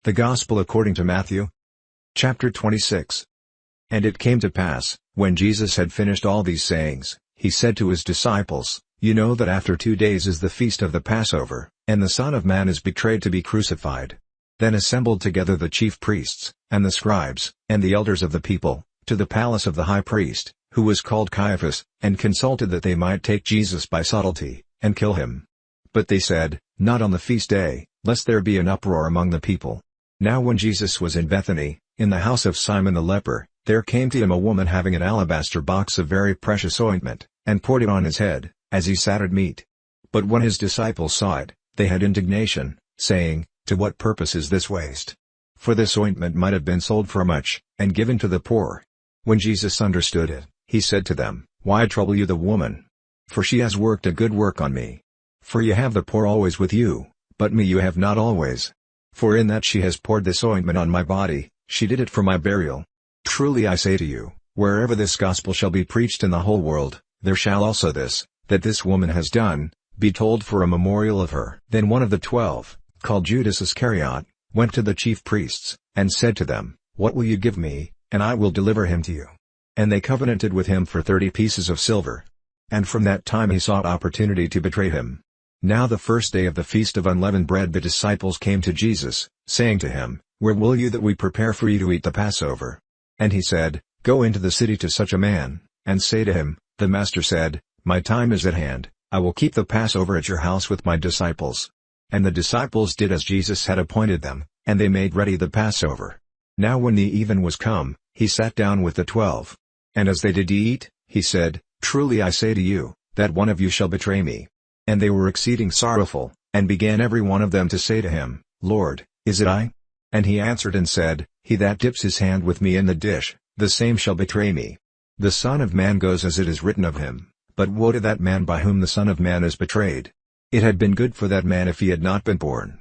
The Gospel according to Matthew. Chapter 26. And it came to pass, when Jesus had finished all these sayings, he said to his disciples, You know that after 2 days is the feast of the Passover, and the Son of Man is betrayed to be crucified. Then assembled together the chief priests, and the scribes, and the elders of the people, to the palace of the high priest, who was called Caiaphas, and consulted that they might take Jesus by subtlety, and kill him. But they said, Not on the feast day, lest there be an uproar among the people. Now when Jesus was in Bethany, in the house of Simon the leper, there came to him a woman having an alabaster box of very precious ointment, and poured it on his head, as he sat at meat. But when his disciples saw it, they had indignation, saying, To what purpose is this waste? For this ointment might have been sold for much, and given to the poor. When Jesus understood it, he said to them, Why trouble you the woman? For she has worked a good work on me. For you have the poor always with you, but me you have not always. For in that she has poured this ointment on my body, she did it for my burial. Truly I say to you, wherever this gospel shall be preached in the whole world, there shall also this, that this woman has done, be told for a memorial of her. Then one of the 12, called Judas Iscariot, went to the chief priests, and said to them, What will you give me, and I will deliver him to you? And they covenanted with him for 30 pieces of silver. And from that time he sought opportunity to betray him. Now the first day of the feast of unleavened bread the disciples came to Jesus, saying to him, Where will you that we prepare for you to eat the Passover? And he said, Go into the city to such a man, and say to him, The Master said, My time is at hand, I will keep the Passover at your house with my disciples. And the disciples did as Jesus had appointed them, and they made ready the Passover. Now when the even was come, he sat down with the 12. And as they did eat, he said, Truly I say to you, that one of you shall betray me. And they were exceeding sorrowful, and began every one of them to say to him, Lord, is it I? And he answered and said, He that dips his hand with me in the dish, the same shall betray me. The Son of Man goes as it is written of him, but woe to that man by whom the Son of Man is betrayed. It had been good for that man if he had not been born.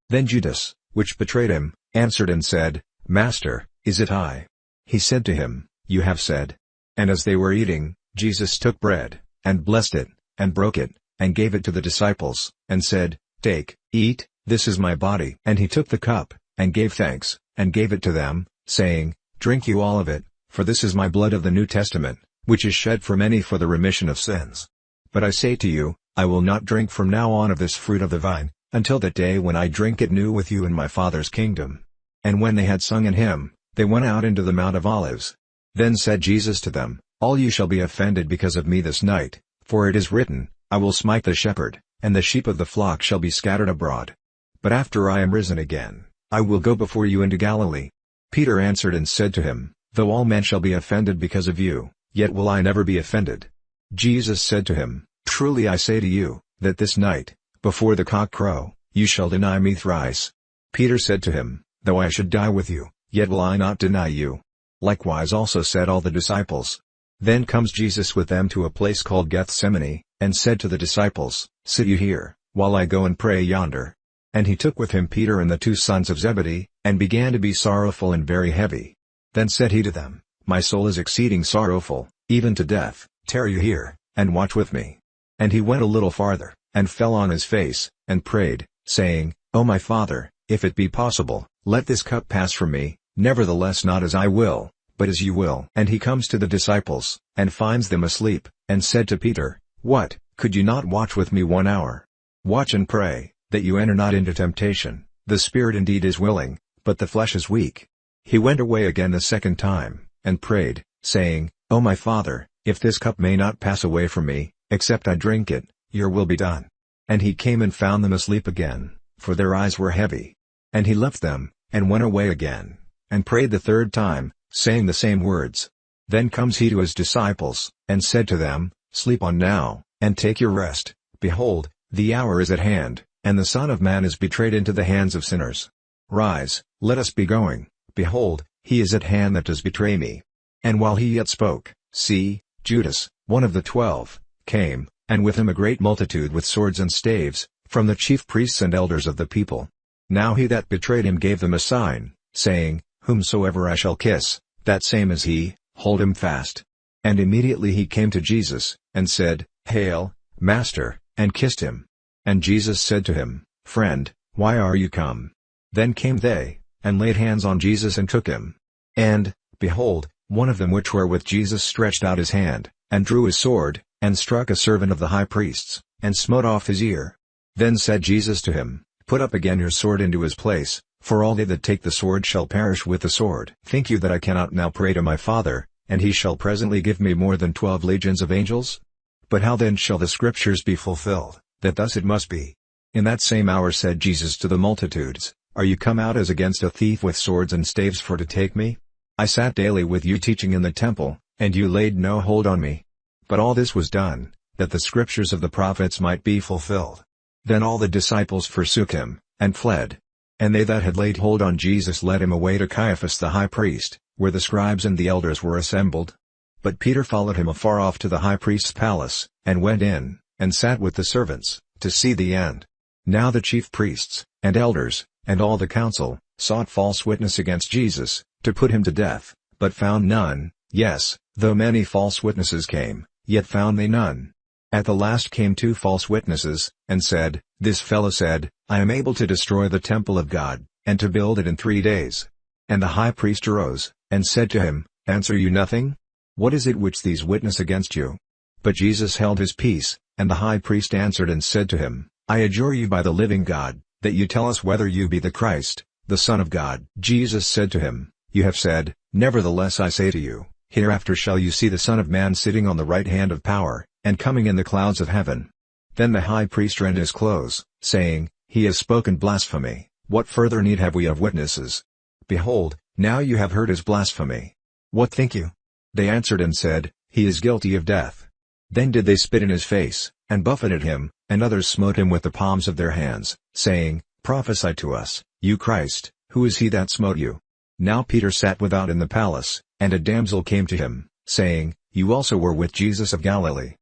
Then Judas, which betrayed him, answered and said, Master, is it I? He said to him, You have said. And as they were eating, Jesus took bread, and blessed it, and broke it, and gave it to the disciples, and said, Take, eat, this is my body. And he took the cup, and gave thanks, and gave it to them, saying, Drink you all of it, for this is my blood of the New Testament, which is shed for many for the remission of sins. But I say to you, I will not drink from now on of this fruit of the vine, until that day when I drink it new with you in my Father's kingdom. And when they had sung an hymn, they went out into the Mount of Olives. Then said Jesus to them, All you shall be offended because of me this night, for it is written, I will smite the shepherd, and the sheep of the flock shall be scattered abroad. But after I am risen again, I will go before you into Galilee. Peter answered and said to him, Though all men shall be offended because of you, yet will I never be offended. Jesus said to him, Truly I say to you, that this night, before the cock crow, you shall deny me thrice. Peter said to him, Though I should die with you, yet will I not deny you. Likewise also said all the disciples. Then comes Jesus with them to a place called Gethsemane, and said to the disciples, Sit you here, while I go and pray yonder. And he took with him Peter and the 2 sons of Zebedee, and began to be sorrowful and very heavy. Then said he to them, My soul is exceeding sorrowful, even to death, tarry you here, and watch with me. And he went a little farther, and fell on his face, and prayed, saying, O my Father, if it be possible, let this cup pass from me, nevertheless not as I will, but as you will. And he comes to the disciples, and finds them asleep, and said to Peter, What, could you not watch with me 1 hour? Watch and pray, that you enter not into temptation. The spirit indeed is willing, but the flesh is weak. He went away again the second time, and prayed, saying, O my Father, if this cup may not pass away from me, except I drink it, your will be done. And he came and found them asleep again, for their eyes were heavy. And he left them, and went away again, and prayed the 3rd time, saying the same words. Then comes he to his disciples, and said to them, Sleep on now, and take your rest. Behold, the hour is at hand, and the Son of Man is betrayed into the hands of sinners. Rise, let us be going. Behold, he is at hand that does betray me. And while he yet spoke, see, Judas, one of the 12, came, and with him a great multitude with swords and staves, from the chief priests and elders of the people. Now he that betrayed him gave them a sign, saying, Whomsoever I shall kiss, that same is he, hold him fast. And immediately he came to Jesus, and said, Hail, Master, and kissed him. And Jesus said to him, Friend, why are you come? Then came they, and laid hands on Jesus and took him. And, behold, one of them which were with Jesus stretched out his hand, and drew his sword, and struck a servant of the high priest's, and smote off his ear. Then said Jesus to him, Put up again your sword into his place, for all they that take the sword shall perish with the sword. Think you that I cannot now pray to my Father, and he shall presently give me more than 12 legions of angels? But how then shall the Scriptures be fulfilled, that thus it must be? In that same hour said Jesus to the multitudes, Are you come out as against a thief with swords and staves for to take me? I sat daily with you teaching in the temple, and you laid no hold on me. But all this was done, that the Scriptures of the prophets might be fulfilled. Then all the disciples forsook him, and fled. And they that had laid hold on Jesus led him away to Caiaphas the high priest, where the scribes and the elders were assembled. But Peter followed him afar off to the high priest's palace, and went in, and sat with the servants, to see the end. Now the chief priests, and elders, and all the council, sought false witness against Jesus, to put him to death, but found none. Yes, though many false witnesses came, yet found they none. At the last came 2 false witnesses, and said, This fellow said, I am able to destroy the temple of God, and to build it in 3 days. And the high priest arose, and said to him, Answer you nothing? What is it which these witness against you? But Jesus held his peace, and the high priest answered and said to him, I adjure you by the living God, that you tell us whether you be the Christ, the Son of God. Jesus said to him, You have said, Nevertheless I say to you, hereafter shall you see the Son of Man sitting on the right hand of power, and coming in the clouds of heaven. Then the high priest rent his clothes, saying, He has spoken blasphemy. What further need have we of witnesses? Behold, now you have heard his blasphemy. What think you? They answered and said, He is guilty of death. Then did they spit in his face, and buffeted him, and others smote him with the palms of their hands, saying, Prophesy to us, you Christ, who is he that smote you? Now Peter sat without in the palace, and a damsel came to him, saying, You also were with Jesus of Galilee.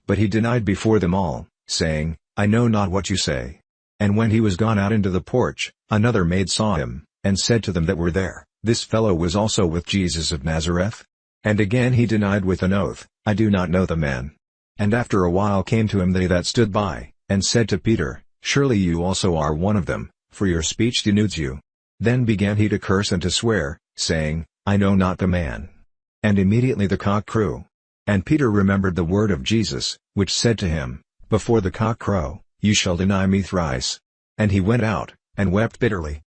But he denied before them all, saying, I know not what you say. And when he was gone out into the porch, another maid saw him, and said to them that were there, This fellow was also with Jesus of Nazareth. And again he denied with an oath, I do not know the man. And after a while came to him they that stood by, and said to Peter, Surely you also are one of them, for your speech denudes you. Then began he to curse and to swear, saying, I know not the man. And immediately the cock crew. And Peter remembered the word of Jesus, which said to him, Before the cock crow, you shall deny me thrice. And he went out, and wept bitterly.